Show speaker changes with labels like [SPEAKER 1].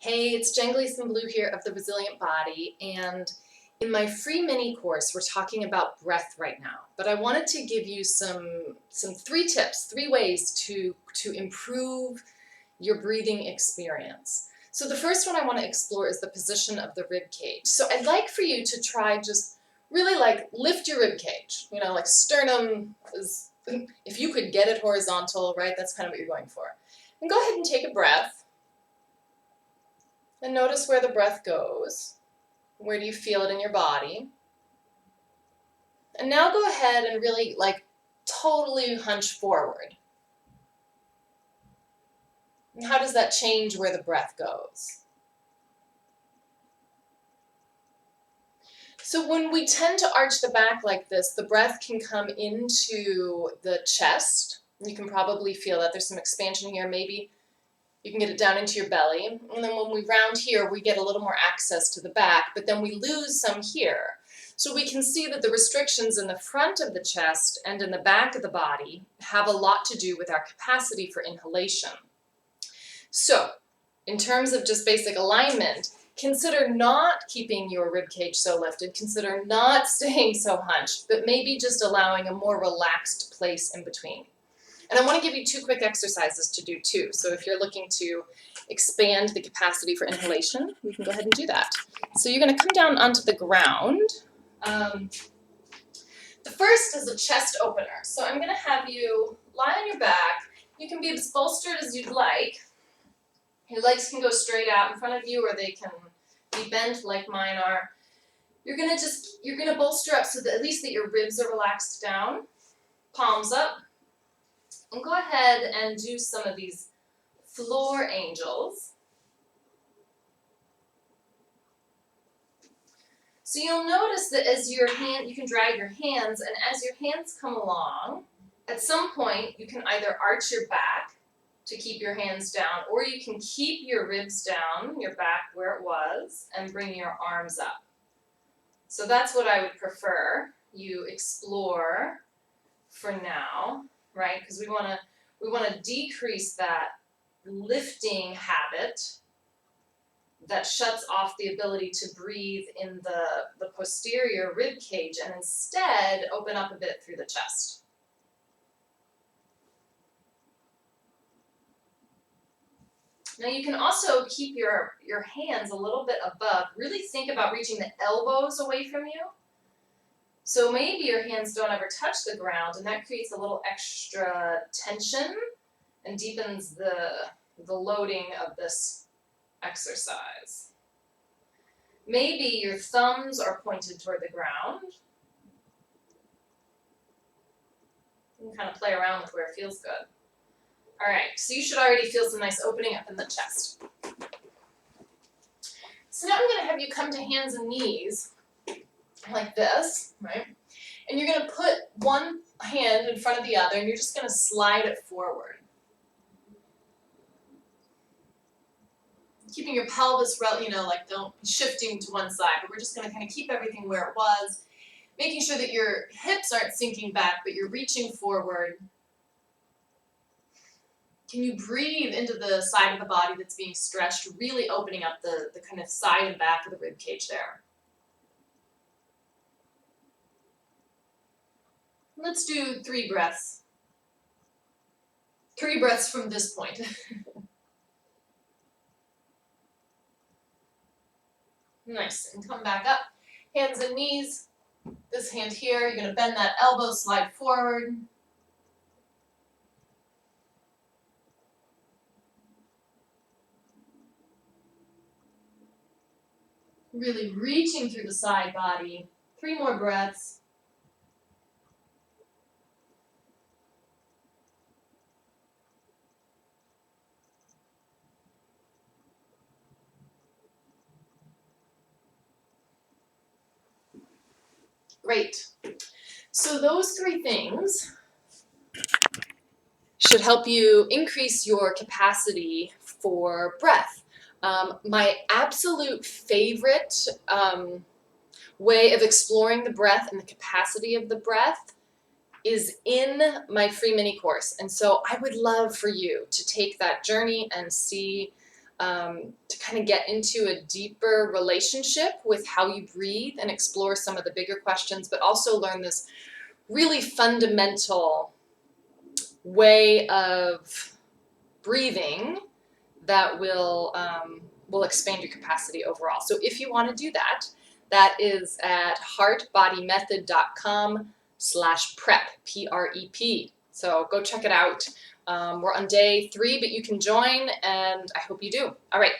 [SPEAKER 1] Hey, it's Jen Gleason Blue here of The Resilient Body, and in my free mini course, we're talking about breath right now. But I wanted to give you some three tips, three ways to improve your breathing experience. So the first one I want to explore is the position of the rib cage. So I'd like for you to try just really like lift your rib cage. You know, like sternum is, if you could get it horizontal, right? That's kind of what you're going for. And go ahead and take a breath. And notice where the breath goes. Where do you feel it in your body? And now go ahead and really totally hunch forward. And how does that change where the breath goes? So when we tend to arch the back like this, the breath can come into the chest. You can probably feel that there's some expansion here. Maybe you can get it down into your belly. And then when we round here, we get a little more access to the back, but then we lose some here. So we can see that the restrictions in the front of the chest and in the back of the body have a lot to do with our capacity for inhalation. So in terms of just basic alignment, consider not keeping your rib cage so lifted, consider not staying so hunched, but maybe just allowing a more relaxed place in between. And I want to give you two quick exercises to do too. So if you're looking to expand the capacity for inhalation, you can go ahead and do that. So you're going to come down onto the ground. The first is a chest opener. So I'm going to have you lie on your back. You can be as bolstered as you'd like. Your legs can go straight out in front of you, or they can be bent like mine are. You're going to bolster up so that at least that your ribs are relaxed down. Palms up. And go ahead and do some of these floor angels. So you'll notice that as you can drag your hands, and as your hands come along, at some point you can either arch your back to keep your hands down, or you can keep your ribs down, your back where it was, and bring your arms up. So that's what I would prefer you explore for now, right? Because we want to decrease that lifting habit that shuts off the ability to breathe in the posterior rib cage, and instead open up a bit through the chest. Now you can also keep your hands a little bit above. Really think about reaching the elbows away from you. So maybe your hands don't ever touch the ground, and that creates a little extra tension and deepens the loading of this exercise. Maybe your thumbs are pointed toward the ground. You can kind of play around with where it feels good. All right, so you should already feel some nice opening up in the chest. So now I'm going to have you come to hands and knees like this, right? And you're going to put one hand in front of the other, and you're just going to slide it forward. Keeping your pelvis, don't be shifting to one side, but we're just going to kind of keep everything where it was, making sure that your hips aren't sinking back, but you're reaching forward. Can you breathe into the side of the body that's being stretched, really opening up the kind of side and back of the rib cage there? Let's do 3 breaths. 3 breaths from this point. Nice, and come back up. Hands and knees. This hand here, you're going to bend that elbow, slide forward. Really reaching through the side body. 3 more breaths. Great. So those 3 things should help you increase your capacity for breath. My absolute favorite way of exploring the breath and the capacity of the breath is in my free mini course. And so I would love for you to take that journey and see to kind of get into a deeper relationship with how you breathe and explore some of the bigger questions, but also learn this really fundamental way of breathing that will expand your capacity overall. So if you want to do that, that is at heartbodymethod.com/prep, PREP. So go check it out. We're on day 3, but you can join, and I hope you do. All right.